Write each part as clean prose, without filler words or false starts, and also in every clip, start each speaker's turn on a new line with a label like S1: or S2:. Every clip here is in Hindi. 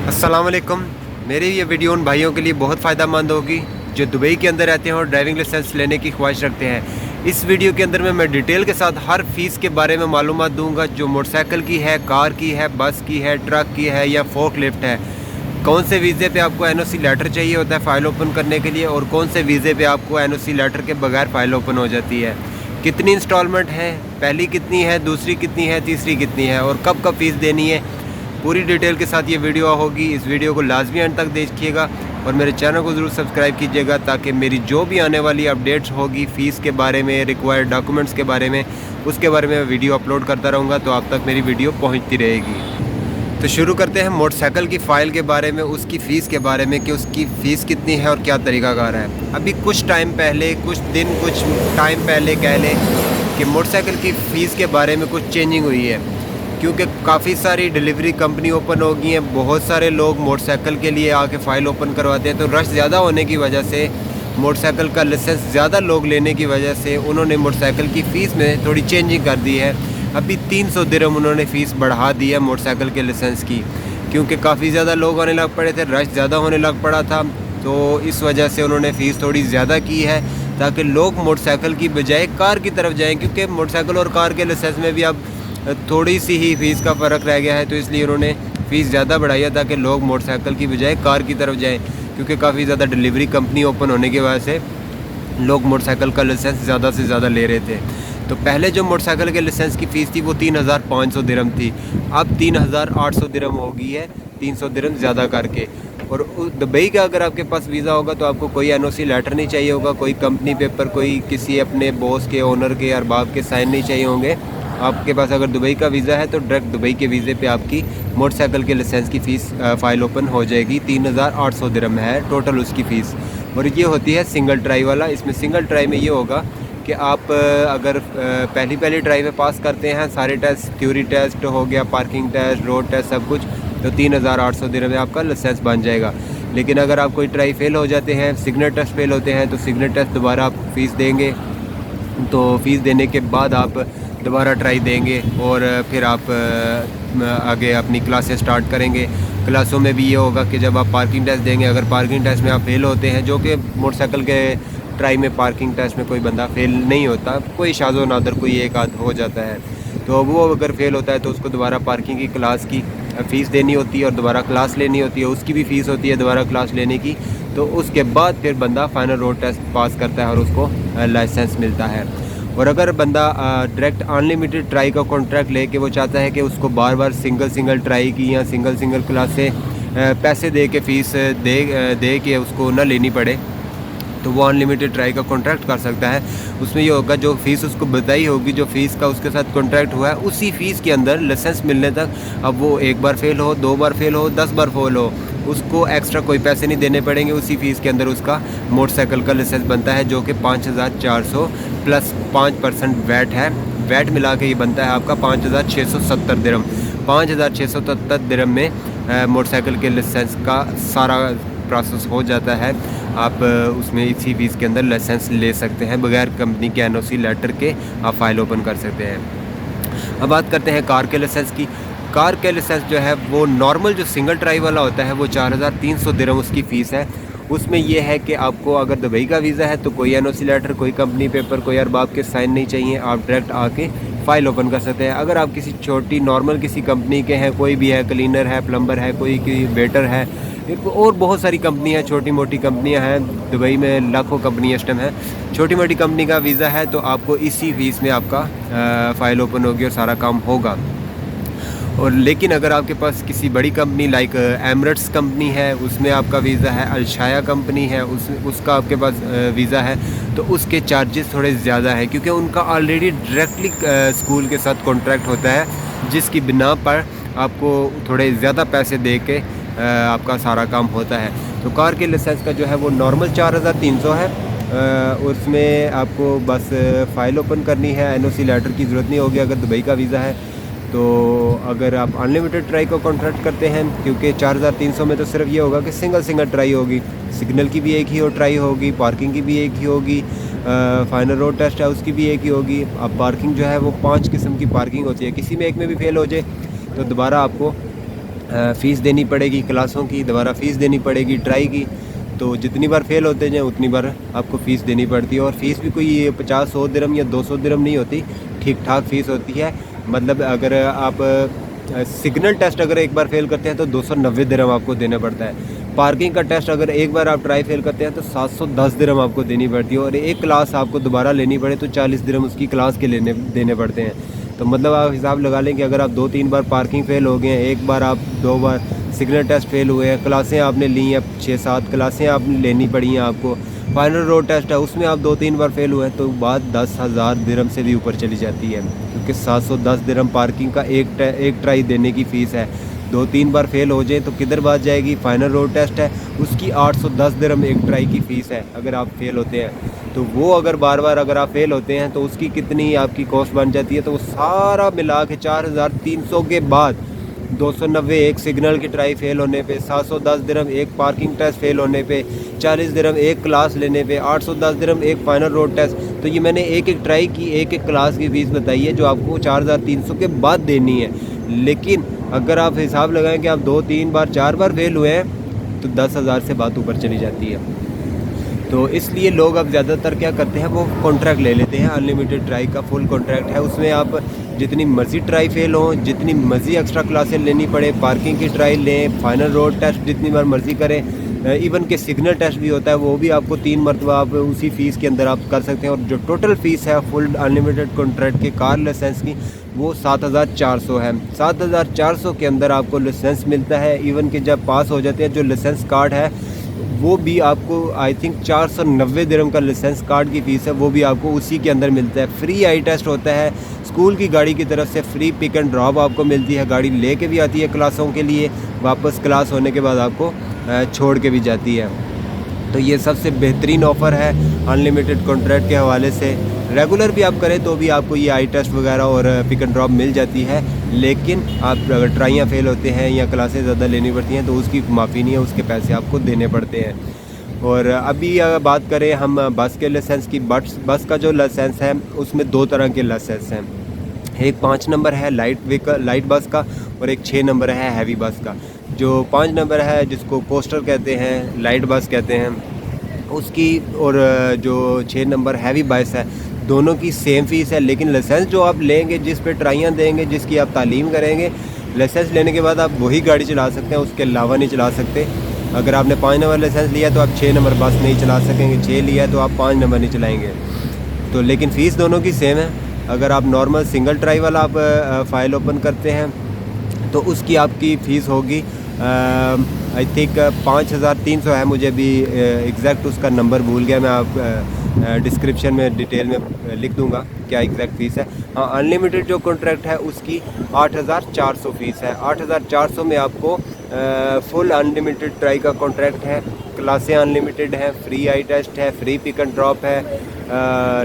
S1: अस्सलाम वालेकुम। मेरी ये वीडियो उन भाइयों के लिए बहुत फ़ायदेमंद होगी जो दुबई के अंदर रहते हैं और ड्राइविंग लाइसेंस लेने की ख्वाहिश रखते हैं। इस वीडियो के अंदर मैं डिटेल के साथ हर फ़ीस के बारे में मालूमात दूंगा, जो मोटरसाइकिल की है, कार की है, बस की है, ट्रक की है या फोर्क लिफ्ट है। कौन से वीज़े पे आपको एनओसी लेटर चाहिए होता है फ़ाइल ओपन करने के लिए, और कौन से वीज़े पे आपको एनओसी लेटर के बगैर फ़ाइल ओपन हो जाती है। कितनी इंस्टॉलमेंट है, पहली कितनी है, दूसरी कितनी है, तीसरी कितनी है, और कब कब फ़ीस देनी है। पूरी डिटेल के साथ ये वीडियो होगी। इस वीडियो को लाजमी एंड तक देखिएगा और मेरे चैनल को ज़रूर सब्सक्राइब कीजिएगा, ताकि मेरी जो भी आने वाली अपडेट्स होगी फ़ीस के बारे में, रिक्वायर्ड डॉक्यूमेंट्स के बारे में, उसके बारे में वीडियो अपलोड करता रहूँगा, तो आप तक मेरी वीडियो पहुँचती रहेगी। तो शुरू करते हैं मोटरसाइकिल की फ़ाइल के बारे में, उसकी फ़ीस के बारे में कि उसकी फ़ीस कितनी है और क्या तरीक़ाकार है। अभी कुछ टाइम पहले, कुछ टाइम पहले कह लें कि मोटरसाइकिल की फ़ीस के बारे में कुछ चेंजिंग हुई है, क्योंकि काफ़ी सारी डिलीवरी कंपनी ओपन हो गई हैं। बहुत सारे लोग मोटरसाइकिल के लिए आके फ़ाइल ओपन करवाते हैं, तो रश ज़्यादा होने की वजह से, मोटरसाइकिल का लाइसेंस ज़्यादा लोग लेने की वजह से उन्होंने मोटरसाइकिल की फ़ीस में थोड़ी चेंजिंग कर दी है। अभी 300 दिरहम उन्होंने फ़ीस बढ़ा दी है मोटरसाइकिल के लाइसेंस की, क्योंकि काफ़ी ज़्यादा लोग आने लग पड़े थे, रश ज़्यादा होने लग पड़ा था। तो इस वजह से उन्होंने फ़ीस थोड़ी ज़्यादा की है, ताकि लोग मोटरसाइकिल की बजाय कार की तरफ जाएँ, क्योंकि मोटरसाइकिल और कार के लाइसेंस में भी अब थोड़ी सी ही फ़ीस का फ़र्क रह गया है। तो इसलिए उन्होंने फ़ीस ज़्यादा बढ़ाई है, ताकि लोग मोटरसाइकिल की बजाय कार की तरफ जाएं, क्योंकि काफ़ी ज़्यादा डिलीवरी कंपनी ओपन होने की वजह से लोग मोटरसाइकिल का लाइसेंस ज़्यादा से ज़्यादा ले रहे थे। तो पहले जो मोटरसाइकिल के लाइसेंस की फ़ीस थी वो 3500 दिरहम थी, अब 3800 दिरहम हो गई है, 300 दिरहम ज़्यादा करके। और दुबई का अगर आपके पास वीज़ा होगा तो आपको कोई एनओसी लेटर नहीं चाहिए होगा, कोई कंपनी पेपर, कोई किसी अपने बॉस के, ओनर के, अरबाब के साइन नहीं चाहिए होंगे। आपके पास अगर दुबई का वीज़ा है तो डायरेक्ट दुबई के वीज़े पे आपकी मोटरसाइकिल के लाइसेंस की फ़ीस फ़ाइल ओपन हो जाएगी। 3800 दिरहम है टोटल उसकी फ़ीस, और ये होती है सिंगल ट्राई वाला। इसमें सिंगल ट्राई में ये होगा कि आप अगर पहली ट्राई में पास करते हैं सारे टेस्ट, थ्योरी टेस्ट हो गया, पार्किंग टेस्ट, रोड टेस्ट, सब कुछ, तो 3800 दिरहम में आपका लाइसेंस बन जाएगा। लेकिन अगर आप कोई ट्राई फेल हो जाते हैं, सिग्नल टेस्ट फेल होते हैं, तो सिग्नल टेस्ट दोबारा आप फ़ीस देंगे। तो फ़ीस देने के बाद आप दोबारा ट्राई देंगे और फिर आप आगे अपनी क्लासेस स्टार्ट करेंगे। क्लासों में भी ये होगा कि जब आप पार्किंग टेस्ट देंगे, अगर पार्किंग टेस्ट में आप फेल होते हैं, जो कि मोटरसाइकिल के ट्राई में पार्किंग टेस्ट में कोई बंदा फेल नहीं होता, कोई शाज़ो नादर कोई एक आध हो जाता है, तो वो अगर फेल होता है तो उसको दोबारा पार्किंग की क्लास की फ़ीस देनी होती है और दोबारा क्लास लेनी होती है, उसकी भी फ़ीस होती है दोबारा क्लास लेने की। तो उसके बाद फिर बंदा फाइनल रोड टेस्ट पास करता है और उसको लाइसेंस मिलता है। और अगर बंदा डायरेक्ट अनलिमिटेड ट्राई का कॉन्ट्रैक्ट लेके वो चाहता है कि उसको बार बार सिंगल ट्राई की या सिंगल क्लास से पैसे दे के फ़ीस दे के उसको ना लेनी पड़े, तो वो अनलिमिटेड ट्राई का कॉन्ट्रैक्ट कर सकता है। उसमें ये होगा, जो फ़ीस उसको बताई होगी, जो फ़ीस का उसके साथ कॉन्ट्रैक्ट हुआ है, उसी फ़ीस के अंदर लाइसेंस मिलने तक, अब वो एक बार फेल हो, 2 बार फेल हो, 10 बार फेल हो, उसको एक्स्ट्रा कोई पैसे नहीं देने पड़ेंगे। उसी फ़ीस के अंदर उसका मोटरसाइकिल का लाइसेंस बनता है, जो कि 5400 प्लस 5% वैट है। वैट मिला के ये बनता है आपका 5670 दिरहम। 5670 दिरहम में मोटरसाइकिल के लाइसेंस का सारा प्रोसेस हो जाता है। आप उसमें इसी फ़ीस के अंदर लाइसेंस ले सकते हैं, बगैर कंपनी के एनओसी लेटर के आप फ़ाइल ओपन कर सकते हैं। अब बात करते हैं कार के लाइसेंस की। कार के लाइसेंस जो है वो नॉर्मल जो सिंगल ट्राई वाला होता है वो 4300 दिरहम उसकी फ़ीस है। उसमें यह है कि आपको अगर दुबई का वीज़ा है तो कोई एनओसी लेटर, कोई कंपनी पेपर, कोई अरबाब के साइन नहीं चाहिए, आप डायरेक्ट आके फ़ाइल ओपन कर सकते हैं। अगर आप किसी छोटी नॉर्मल किसी कंपनी के हैं, कोई भी है, क्लीनर है, प्लम्बर है, कोई वेटर है, और बहुत सारी कंपनियां, छोटी मोटी कंपनियां हैं दुबई में, लाखों कंपनी इस टाइम है। छोटी मोटी कंपनी का वीज़ा है तो आपको इसी फ़ीस में आपका फ़ाइल ओपन होगी और सारा काम होगा। और लेकिन अगर आपके पास किसी बड़ी कंपनी लाइक एमरेट्स कंपनी है, उसमें आपका वीज़ा है, अलशाया कंपनी है, उसका आपके पास वीज़ा है, तो उसके चार्जेस थोड़े ज़्यादा हैं, क्योंकि उनका ऑलरेडी डायरेक्टली स्कूल के साथ कॉन्ट्रैक्ट होता है, जिसकी बिना पर आपको थोड़े ज़्यादा पैसे दे के आपका सारा काम होता है। तो कार के लाइसेंस का जो है वो नॉर्मल 4300 है। उसमें आपको बस फ़ाइल ओपन करनी है, एनओसी लेटर की ज़रूरत नहीं होगी अगर दुबई का वीज़ा है। तो अगर आप अनलिमिटेड ट्राई का कॉन्ट्रैक्ट करते हैं, क्योंकि 4300 में तो सिर्फ ये होगा कि सिंगल ट्राई होगी, सिग्नल की भी एक ही ट्राई होगी, पार्किंग की भी एक ही होगी, फाइनल रोड टेस्ट है उसकी भी एक ही होगी। अब पार्किंग जो है वो 5 किस्म की पार्किंग होती है, किसी में एक में भी फेल हो जाए तो दोबारा आपको फ़ीस देनी पड़ेगी क्लासों की, दोबारा फ़ीस देनी पड़ेगी ट्राई की। तो जितनी बार फ़ेल होते जाएँ उतनी बार आपको फ़ीस देनी पड़ती है। और फ़ीस भी कोई 50-100 दिरहम या 200 दिरहम नहीं होती, ठीक ठाक फ़ीस होती है। मतलब अगर आप सिग्नल टेस्ट अगर एक बार फ़ेल करते हैं तो 290 दिरहम आपको देना पड़ता है। पार्किंग का टेस्ट अगर एक बार आप ट्राई फ़ेल करते हैं तो 710 दिरहम आपको देनी पड़ती है। और एक क्लास आपको दोबारा लेनी पड़े तो 40 दिरहम उसकी क्लास के देने पड़ते हैं। तो मतलब आप हिसाब लगा लें कि अगर आप 2-3 बार पार्किंग फ़ेल हो गए हैं, एक बार आप 2 बार सिग्नल टेस्ट फ़ेल हुए हैं, क्लासें आपने ली हैं, 6-7 क्लासें आपने लेनी पड़ी हैं आपको, फाइनल रोड टेस्ट है उसमें आप 2-3 बार फ़ेल हुए हैं, तो बात 10,000 दिरहम से भी ऊपर चली जाती है। क्योंकि 710 दिरहम पार्किंग का एक ट्राई देने की फ़ीस है। 2-3 बार फ़ेल हो जाए तो किधर बात जाएगी। फाइनल रोड टेस्ट है उसकी 810 दिरहम एक ट्राई की फ़ीस है अगर आप फ़ेल होते हैं। तो वो अगर बार बार अगर आप फ़ेल होते हैं तो उसकी कितनी आपकी कॉस्ट बन जाती है। तो वो सारा मिला के 4,300 के बाद 290 एक सिग्नल की ट्राई फ़ेल होने पे, 710 दिरहम एक पार्किंग टेस्ट फ़ेल होने पे, 40 दिरहम एक क्लास लेने पे, 810 दिरहम एक फ़ाइनल रोड टेस्ट। तो ये मैंने एक ट्राई की एक क्लास की फ़ीस बताई है जो आपको 4,300 के बाद देनी है। लेकिन अगर आप हिसाब लगाएं कि आप 2-3 बार 4 बार फ़ेल हुए हैं तो 10,000 से बात ऊपर चली जाती है। तो इसलिए लोग अब ज़्यादातर क्या करते हैं, वो कॉन्ट्रैक्ट ले लेते हैं। अनलिमिटेड ट्राई का फुल कॉन्ट्रैक्ट है, उसमें आप जितनी मर्ज़ी ट्राई फ़ेल हो, जितनी मर्ज़ी एक्स्ट्रा क्लासें लेनी पड़े, पार्किंग की ट्राई लें, फाइनल रोड टेस्ट जितनी बार मर्ज़ी करें, इवन के सिग्नल टेस्ट भी होता है वो भी आपको 3 मरतबा आप उसी फ़ीस के अंदर आप कर सकते हैं। और जो टोटल फ़ीस है फुल अनलिमिटेड कॉन्ट्रैक्ट के कार लाइसेंस की वो 7,400 है। 7,400 के अंदर आपको लाइसेंस मिलता है। इवन के जब पास हो जाते हैं जो लाइसेंस कार्ड है वो भी आपको आई थिंक 490 दिरहम का लाइसेंस कार्ड की फ़ीस है, वो भी आपको उसी के अंदर मिलता है। फ्री आई टेस्ट होता है, स्कूल की गाड़ी की तरफ से फ्री पिक एंड ड्रॉप आपको मिलती है, गाड़ी लेके भी आती है क्लासों के लिए, वापस क्लास होने के बाद आपको छोड़ के भी जाती है। तो ये सबसे बेहतरीन ऑफ़र है अनलिमिटेड कॉन्ट्रैक्ट के हवाले से। रेगुलर भी आप करें तो भी आपको ये आई टेस्ट वगैरह और पिक एंड ड्रॉप मिल जाती है। लेकिन आप अगर ट्राइयाँ फ़ेल होते हैं या क्लासेस ज़्यादा लेनी पड़ती हैं तो उसकी माफ़ी नहीं है, उसके पैसे आपको देने पड़ते हैं। और अभी अगर बात करें हम बस के लाइसेंस की, बस का जो लाइसेंस है उसमें 2 तरह के लाइसेंस हैं। एक 5 नंबर है लाइट बस का और एक 6 नंबर है हैवी बस का। जो 5 नंबर है जिसको कोस्टर कहते हैं, लाइट बस कहते हैं उसकी, और जो 6 नंबर हैवी बस है, दोनों की सेम फ़ीस है। लेकिन लाइसेंस जो आप लेंगे, जिस पे ट्राइयाँ देंगे, जिसकी आप तालीम करेंगे, लाइसेंस लेने के बाद आप वही गाड़ी चला सकते हैं, उसके अलावा नहीं चला सकते। अगर आपने 5 नंबर लाइसेंस लिया तो आप 6 नंबर बस नहीं चला सकेंगे, 6 लिया तो आप 5 नंबर नहीं चलाएँगे। तो लेकिन फ़ीस दोनों की सेम है। अगर आप नॉर्मल सिंगल ट्राई वाला आप फ़ाइल ओपन करते हैं तो उसकी आपकी फ़ीस होगी आई थिंक 5,300 है। मुझे भी एग्जैक्ट उसका नंबर भूल गया, मैं आप डिस्क्रिप्शन में डिटेल में लिख दूंगा क्या एग्जैक्ट फ़ीस है। हाँ, अनलिमिटेड जो कॉन्ट्रैक्ट है उसकी 8,400 फ़ीस है। 8,400 में आपको फुल अनलिमिटेड ट्राई का कॉन्ट्रैक्ट है, क्लासें अनलिमिटेड हैं, फ्री आई टेस्ट है, फ्री पिक एंड ड्रॉप है,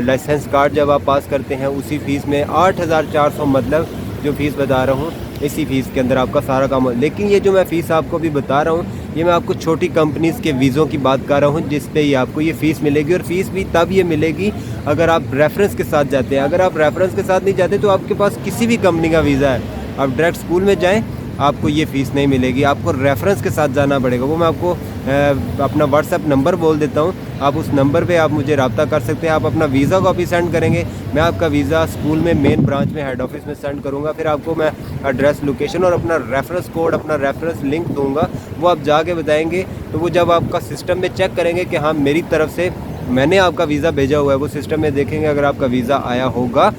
S1: लाइसेंस कार्ड जब आप पास करते हैं उसी फ़ीस में 8,400, मतलब जो फ़ीस बता रहा हूँ इसी फ़ीस के अंदर आपका सारा काम हो। लेकिन ये जो मैं फ़ीस आपको भी बता रहा हूँ ये मैं आपको छोटी कंपनीज़ के वीज़ों की बात कर रहा हूँ जिस पे ये आपको ये फ़ीस मिलेगी। और फ़ीस भी तब ये मिलेगी अगर आप रेफरेंस के साथ जाते हैं। अगर आप रेफरेंस के साथ नहीं जाते तो आपके पास किसी भी कंपनी का वीज़ा है, आप डायरेक्ट स्कूल में जाएँ, आपको ये फ़ीस नहीं मिलेगी, आपको रेफरेंस के साथ जाना पड़ेगा। वो मैं आपको अपना व्हाट्सएप नंबर बोल देता हूँ, आप उस नंबर पे आप मुझे रब्ता कर सकते हैं। आप अपना वीज़ा कॉपी सेंड करेंगे, मैं आपका वीज़ा स्कूल में मेन ब्रांच में हेड ऑफिस में सेंड करूँगा। फिर आपको मैं एड्रेस, लोकेशन और अपना रेफरेंस कोड, अपना रेफरेंस लिंक दूँगा, वो आप जाके बताएँगे। तो वो जब आपका सिस्टम में चेक करेंगे कि हाँ मेरी तरफ से मैंने आपका वीज़ा भेजा हुआ है, वो सिस्टम में देखेंगे अगर आपका वीज़ा आया होगा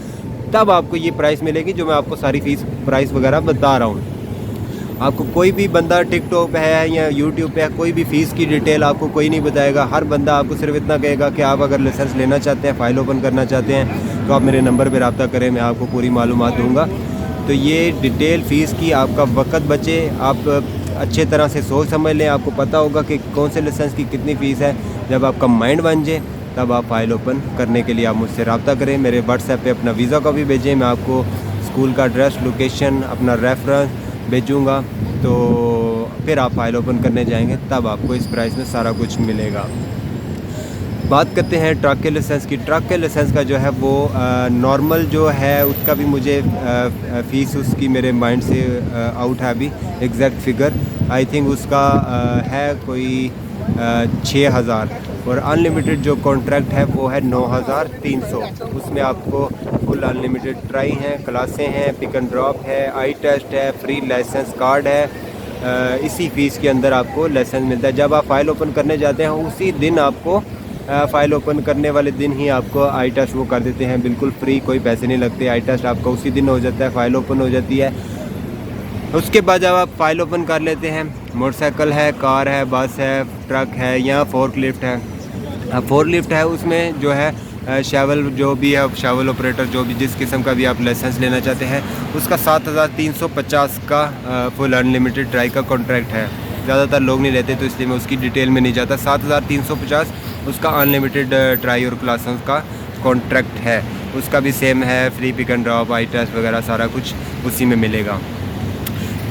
S1: तब आपको ये प्राइस मिलेगी जो मैं आपको सारी फ़ीस प्राइस वगैरह बता रहा हूँ। आपको कोई भी बंदा टिकटॉक पे है या यूट्यूब पे है, कोई भी फ़ीस की डिटेल आपको कोई नहीं बताएगा। हर बंदा आपको सिर्फ इतना कहेगा कि आप अगर लाइसेंस लेना चाहते हैं, फ़ाइल ओपन करना चाहते हैं तो आप मेरे नंबर पे रब्ता करें, मैं आपको पूरी मालूमात दूँगा। तो ये डिटेल फ़ीस की आपका वक्त बचे, आप अच्छे तरह से सोच समझ लें, आपको पता होगा कि कौन से लाइसेंस की कितनी फ़ीस है। जब आपका माइंड बन जाए तब आप फ़ाइल ओपन करने के लिए आप मुझसे रब्ता करें। मेरे व्हाट्सएप पे अपना वीज़ा कॉपी भेजें, मैं आपको स्कूल का एड्रेस, लोकेशन, अपना रेफरेंस भेजूँगा। तो फिर आप फ़ाइल ओपन करने जाएंगे तब आपको इस प्राइस में सारा कुछ मिलेगा। बात करते हैं ट्रक के लाइसेंस की। ट्रक के लाइसेंस का जो है वो नॉर्मल जो है उसका भी मुझे फ़ीस उसकी मेरे माइंड से आउट है अभी एग्जैक्ट फिगर। आई थिंक उसका है कोई 6,000 और अनलिमिटेड जो कॉन्ट्रैक्ट है वो है 9,300। उसमें आपको फुल अनलिमिटेड ट्राई हैं, क्लासें हैं, पिक एंड ड्रॉप है, आई टेस्ट है, फ्री लाइसेंस कार्ड है। इसी फ़ीस के अंदर आपको लाइसेंस मिलता है। जब आप फ़ाइल ओपन करने जाते हैं उसी दिन आपको फ़ाइल ओपन करने वाले दिन ही आपको आई टेस्ट वो कर देते हैं, बिल्कुल फ्री, कोई पैसे नहीं लगते। आई टेस्ट आपका उसी दिन हो जाता है, फ़ाइल ओपन हो जाती है। उसके बाद जब आप फ़ाइल ओपन कर लेते हैं, मोटरसाइकिल है, कार है, बस है, ट्रक है या फोर्कलिफ्ट है। फोर्कलिफ्ट है उसमें जो है शावल जो भी है, शावल ऑपरेटर जो भी जिस किस्म का भी आप लाइसेंस लेना चाहते हैं उसका 7,350 का फुल अनलिमिटेड ट्राई का कॉन्ट्रैक्ट है। ज़्यादातर लोग नहीं लेते तो इसलिए मैं उसकी डिटेल में नहीं जाता। 7,350 उसका अनलिमिटेड ट्राई और क्लासेस का कॉन्ट्रैक्ट है। उसका भी सेम है, free pick and drop, eye test वगैरह सारा कुछ उसी में मिलेगा।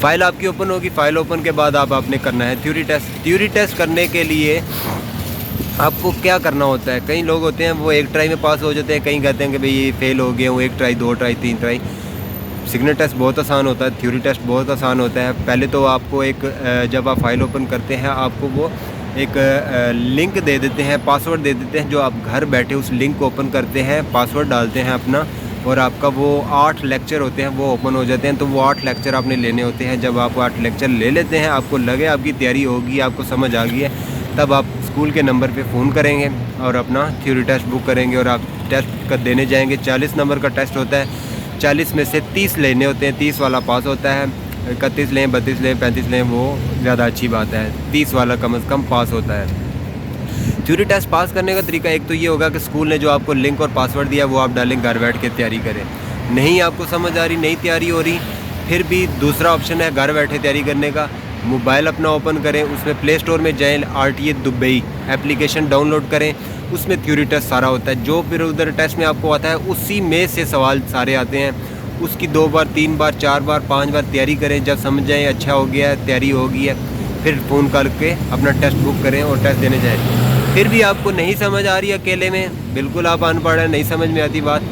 S1: फ़ाइल आपकी ओपन होगी। फ़ाइल ओपन के बाद आपने करना है थ्योरी टेस्ट। थ्योरी टेस्ट करने के लिए आपको क्या करना होता है, कई लोग होते हैं वो एक ट्राई में पास हो जाते हैं, कई कहते हैं कि भाई ये फेल हो गए हूँ, 1 try 2 try 3 try. Signal test बहुत आसान होता है, थ्योरी टेस्ट बहुत आसान होता है। पहले तो आपको जब आप फ़ाइल ओपन करते हैं आपको वो एक लिंक दे देते हैं, पासवर्ड दे देते हैं, जो आप घर बैठे उस लिंक को ओपन करते हैं, पासवर्ड डालते हैं अपना और आपका वो 8 लेक्चर होते हैं वो ओपन हो जाते हैं। तो वो 8 लेक्चर आपने लेने होते हैं। जब आप 8 लेक्चर ले लेते हैं, आपको लगे आपकी तैयारी होगी, आपको समझ आ गई है, तब आप स्कूल के नंबर पे फ़ोन करेंगे और अपना थ्योरी टेस्ट बुक करेंगे और आप टेस्ट कर देने जाएंगे। 40 नंबर का टेस्ट होता है, 40 में से 30 लेने होते हैं, 30 वाला पास होता है। 31 लें, 32 लें, 35 लें, वो ज़्यादा अच्छी बात है, 30 वाला कम से कम पास होता है। थ्योरी टेस्ट पास करने का तरीका एक तो ये होगा कि स्कूल ने जो आपको लिंक और पासवर्ड दिया वो आप डालें, घर बैठ के तैयारी करें। नहीं आपको समझ आ रही, नहीं तैयारी हो रही, फिर भी दूसरा ऑप्शन है घर बैठे तैयारी करने का। मोबाइल अपना ओपन करें, उसमें प्ले स्टोर में जाएं, RTA दुबई एप्लीकेशन डाउनलोड करें, उसमें थ्योरी टेस्ट सारा होता है। जो फिर उधर टेस्ट में आपको आता है उसी में से सवाल सारे आते हैं। उसकी 2 बार 3 बार 4 बार 5 बार तैयारी करें। जब समझ जाएँ अच्छा हो गया है, तैयारी हो गई है, फिर फ़ोन करके अपना टेस्ट बुक करें और टेस्ट देने जाएँ। फिर भी आपको नहीं समझ आ रही अकेले में, बिल्कुल आप अनपढ़ हैं, नहीं समझ में आती बात,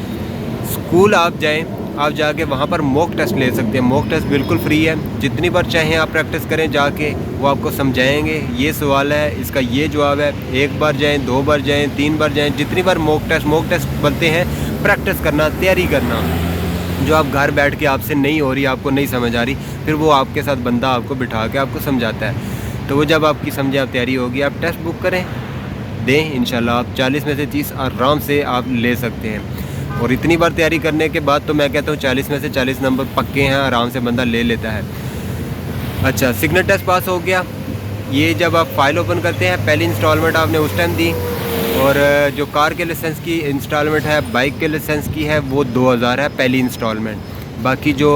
S1: स्कूल आप जाएं, आप जाके वहाँ पर मॉक टेस्ट ले सकते हैं। मॉक टेस्ट बिल्कुल फ्री है, जितनी बार चाहें आप प्रैक्टिस करें जाके, वो आपको समझाएंगे ये सवाल है, इसका ये जवाब है। 1 बार जाएं, 2 बार जाएं, 3 बार जाएं, जितनी बार मॉक टेस्ट बनते हैं, प्रैक्टिस करना, तैयारी करना। जो आप घर बैठ के आपसे नहीं हो रही, आपको नहीं समझ आ रही, फिर वो आपके साथ बंदा आपको बिठा के आपको समझाता है। तो वो जब आपकी समझे आप तैयारी होगी, आप टेस्ट बुक करें, दें, इंशाल्लाह आप 40 में से 30 आराम से आप ले सकते हैं। और इतनी बार तैयारी करने के बाद तो मैं कहता हूँ 40 में से 40 नंबर पक्के हैं, आराम से बंदा ले लेता है। अच्छा, सिग्नल टेस्ट पास हो गया। ये जब आप फ़ाइल ओपन करते हैं, पहली इंस्टॉलमेंट आपने उस टाइम दी, और जो कार के लाइसेंस की इंस्टॉलमेंट है, बाइक के लाइसेंस की है, वो 2000 है पहली इंस्टॉलमेंट। बाकी जो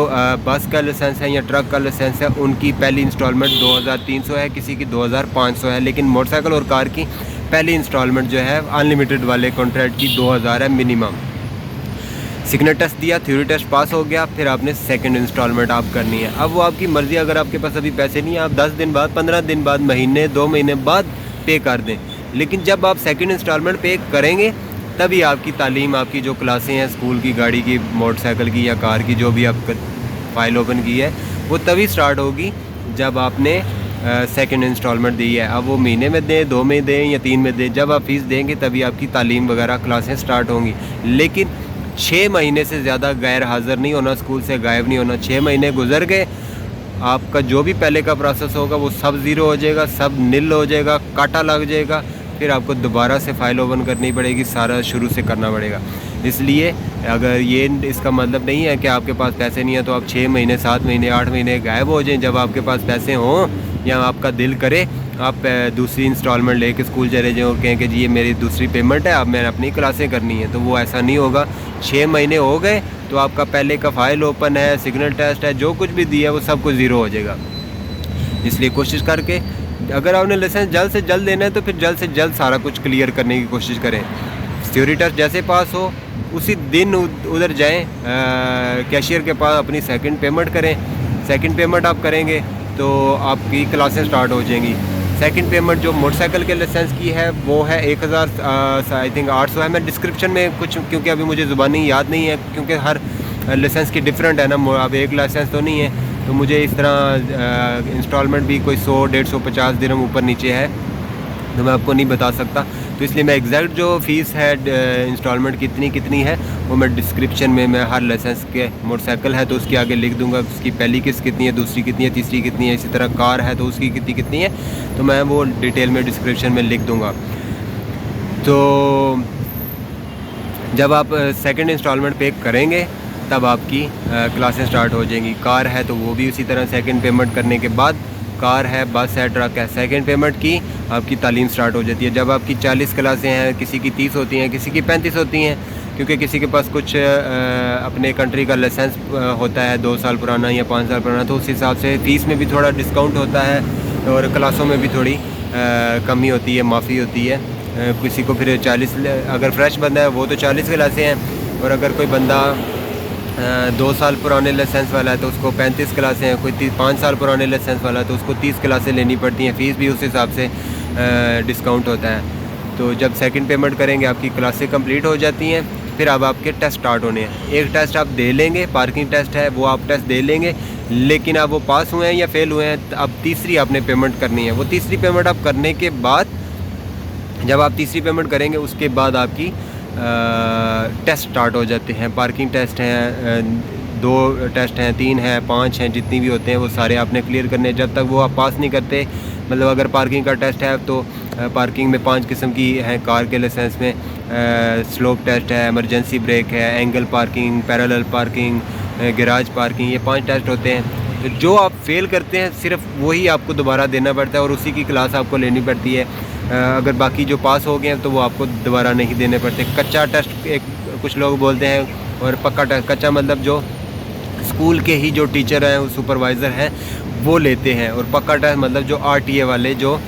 S1: बस का लाइसेंस है या ट्रक का लाइसेंस है, उनकी पहली इंस्टॉलमेंट 2300 है, किसी की 2500 है। लेकिन मोटरसाइकिल और कार की पहली इंस्टॉलमेंट जो है अनलिमिटेड वाले कॉन्ट्रैक्ट की 2000 है मिनिमम। सिग्नल टेस्ट दिया, थ्योरी टेस्ट पास हो गया, फिर आपने सेकंड इंस्टॉलमेंट आप करनी है। अब वो आपकी मर्ज़ी, अगर आपके पास अभी पैसे नहीं है, आप 10 दिन बाद, 15 दिन बाद, महीने 2 महीने बाद पे कर दें। लेकिन जब आप सेकंड इंस्टॉलमेंट पे करेंगे तभी आपकी तालीम, आपकी जो क्लासें हैं स्कूल की, गाड़ी की, मोटरसाइकिल की या कार की, जो भी आप फ़ाइल ओपन की है, वो तभी स्टार्ट होगी जब आपने सेकंड इंस्टॉलमेंट दी है। अब वो महीने में दें, 2 में दें या 3 में दें, जब आप फ़ीस देंगे तभी आपकी तालीम वगैरह क्लासें स्टार्ट होंगी। लेकिन 6 महीने से ज़्यादा गैर हाज़िर नहीं होना, स्कूल से गायब नहीं होना। 6 महीने गुजर गए, आपका जो भी पहले का प्रोसेस होगा वो सब ज़ीरो हो जाएगा, सब नील हो जाएगा, काटा लग जाएगा, फिर आपको दोबारा से फ़ाइल ओपन करनी पड़ेगी, सारा शुरू से करना पड़ेगा। इसलिए अगर ये इसका मतलब नहीं है कि आपके पास पैसे नहीं है तो आप 6 महीने, 7 महीने, 8 महीने गायब हो जाएं। जब आपके पास पैसे हों या आपका दिल करे, आप दूसरी इंस्टॉलमेंट लेके स्कूल चले जाएँ और कहें कि जी ये मेरी दूसरी पेमेंट है, अब मैंने अपनी क्लासें करनी है, तो वो ऐसा नहीं होगा। 6 महीने हो गए तो आपका पहले का फ़ाइल ओपन है, सिग्नल टेस्ट है, जो कुछ भी दिया है वो सब कुछ ज़ीरो हो जाएगा। इसलिए कोशिश करके, अगर आपने लाइसेंस जल्द से जल्द लेना है तो फिर जल्द से जल्द सारा कुछ क्लियर करने की कोशिश करें। थ्योरी टेस्ट जैसे पास हो उसी दिन उधर जाएं, कैशियर के पास अपनी सेकंड पेमेंट करें। सेकंड पेमेंट आप करेंगे तो आपकी क्लासें स्टार्ट हो जाएंगी। सेकंड पेमेंट जो मोटरसाइकिल के लाइसेंस की है वो है 1000 आई थिंक 800 है। मैं डिस्क्रिप्शन में कुछ, क्योंकि अभी मुझे ज़ुबानी याद नहीं है, क्योंकि हर लाइसेंस की डिफरेंट है ना, अब एक लाइसेंस तो नहीं है, तो मुझे इस तरह इंस्टॉलमेंट भी कोई 100, 150, 50 दिरहम ऊपर नीचे है, तो मैं आपको नहीं बता सकता। तो इसलिए मैं एग्जैक्ट जो फ़ीस है इंस्टॉलमेंट कितनी है वो मैं डिस्क्रिप्शन में, मैं हर लाइसेंस के, मोटरसाइकिल है तो उसके आगे लिख दूंगा उसकी पहली किस्त कितनी है, दूसरी कितनी है, तीसरी कितनी है। इसी तरह कार है तो उसकी कितनी है, तो मैं वो डिटेल में डिस्क्रिप्शन में लिख दूंगा। तो जब आप सेकंड इंस्टॉलमेंट पे करेंगे तब आपकी क्लासें स्टार्ट हो जाएंगी। कार है तो वो भी उसी तरह सेकंड पेमेंट करने के बाद, कार है, बस है, ट्रक है, सेकंड पेमेंट की आपकी तालीम स्टार्ट हो जाती है। जब आपकी 40 क्लासें हैं, किसी की 30 होती हैं, किसी की 35 होती हैं, क्योंकि किसी के पास कुछ अपने कंट्री का लाइसेंस होता है 2 साल पुराना या 5 साल पुराना, तो उस हिसाब से फ़ीस में भी थोड़ा डिस्काउंट होता है और क्लासों में भी थोड़ी कमी होती है, माफ़ी होती है। किसी को फिर 40, अगर फ्रेश बंदा है वो तो 40 क्लासें हैं, और अगर कोई बंदा 2 साल पुराने लाइसेंस वाला है तो उसको 35 क्लासें हैं, कोई 5 साल पुराने लाइसेंस वाला है तो उसको 30 क्लासें लेनी पड़ती हैं। फ़ीस भी उस हिसाब से डिस्काउंट होता है। तो जब सेकंड पेमेंट करेंगे आपकी क्लासें कंप्लीट हो जाती हैं, फिर अब आपके टेस्ट स्टार्ट होने हैं। एक टेस्ट आप दे लेंगे, पार्किंग टेस्ट है वो आप टेस्ट दे लेंगे, लेकिन अब वो पास हुए हैं या फेल हुए हैं, अब तीसरी आपने पेमेंट करनी है। वो तीसरी पेमेंट आप करने के बाद, जब आप तीसरी पेमेंट करेंगे उसके बाद आपकी टेस्ट स्टार्ट हो जाते हैं। पार्किंग टेस्ट हैं, 2 टेस्ट हैं, 3 हैं, 5 हैं, जितनी भी होते हैं वो सारे आपने क्लियर करने हैं। जब तक वो आप पास नहीं करते, मतलब अगर पार्किंग का टेस्ट है तो पार्किंग में 5 किस्म की है कार के लाइसेंस में, स्लोप टेस्ट है, इमरजेंसी ब्रेक है, angle parking, parallel parking, garage parking, ये 5 टेस्ट होते हैं। तो जो आप फेल करते हैं सिर्फ वही आपको दोबारा देना पड़ता है और उसी की क्लास आपको लेनी पड़ती है। अगर बाकी जो पास हो गए हैं तो वो आपको दोबारा नहीं देने पड़ते। कच्चा टेस्ट एक कुछ लोग बोलते हैं, और पक्का टेस्ट, कच्चा मतलब जो स्कूल के ही जो टीचर हैं, सुपरवाइज़र हैं, वो लेते हैं, और पक्का टेस्ट मतलब जो RTA वाले, जो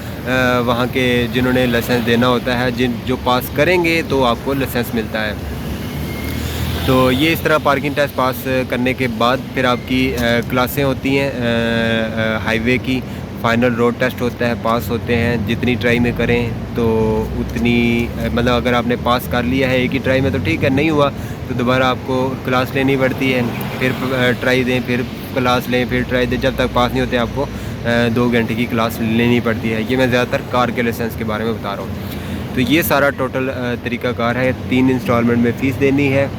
S1: वहाँ के जिन्होंने लाइसेंस देना होता है, जो पास करेंगे तो आपको लाइसेंस मिलता है। तो ये इस तरह पार्किंग टेस्ट पास करने के बाद फिर आपकी क्लासें होती हैं हाईवे की, फाइनल रोड टेस्ट होता है, पास होते हैं। जितनी ट्राई में करें तो उतनी, मतलब अगर आपने पास कर लिया है एक ही ट्राई में तो ठीक है, नहीं हुआ तो दोबारा आपको क्लास लेनी पड़ती है, फिर ट्राई दें, फिर क्लास लें, फिर ट्राई दें, जब तक पास नहीं होते आपको 2 घंटे की क्लास लेनी पड़ती है। ये मैं ज़्यादातर कार के लाइसेंस के बारे में बता रहा हूँ। तो ये सारा टोटल तरीक़ाकार है। 3 इंस्टॉलमेंट में फ़ीस देनी है,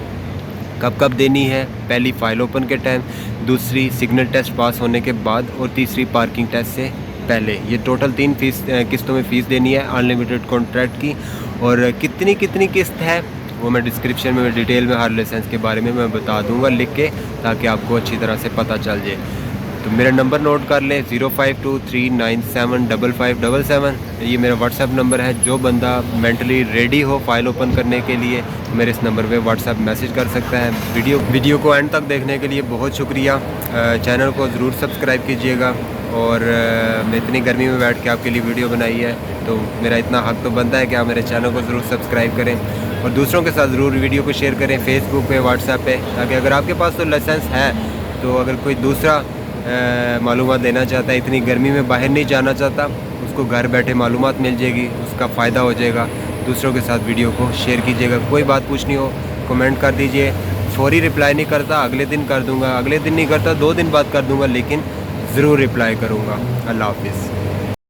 S1: कब देनी है, पहली फ़ाइल ओपन के टाइम, दूसरी सिग्नल टेस्ट पास होने के बाद, और तीसरी पार्किंग टेस्ट से पहले। ये टोटल 3 किस्तों में फ़ीस देनी है अनलिमिटेड कॉन्ट्रैक्ट की। और कितनी किस्त है वो मैं डिस्क्रिप्शन में डिटेल में हर लाइसेंस के बारे में मैं बता दूंगा लिख के, ताकि आपको अच्छी तरह से पता चल जाए। तो मेरा नंबर नोट कर लें, 0523975577। ये मेरा व्हाट्सएप नंबर है। जो बंदा मेंटली रेडी हो फ़ाइल ओपन करने के लिए तो मेरे इस नंबर पे व्हाट्सएप मैसेज कर सकता है। वीडियो को एंड तक देखने के लिए बहुत शुक्रिया। चैनल को ज़रूर सब्सक्राइब कीजिएगा। और मैं इतनी गर्मी में बैठ के आपके लिए वीडियो बनाई है, तो मेरा इतना हक तो बनता है कि आप मेरे चैनल को ज़रूर सब्सक्राइब करें, और दूसरों के साथ ज़रूर वीडियो को शेयर करें फेसबुक पे, व्हाट्सएप पे, ताकि अगर आपके पास तो लाइसेंस है तो अगर कोई दूसरा मालूमात देना चाहता है, इतनी गर्मी में बाहर नहीं जाना चाहता, उसको घर बैठे मालूमात मिल जाएगी, उसका फ़ायदा हो जाएगा। दूसरों के साथ वीडियो को शेयर कीजिएगा। कोई बात पूछनी हो कमेंट कर दीजिए। फौरी रिप्लाई नहीं करता, अगले दिन कर दूँगा, अगले दिन नहीं करता 2 दिन बाद कर दूँगा, लेकिन ज़रूर रिप्लाई करूँगा। अल्लाह हाफिज़।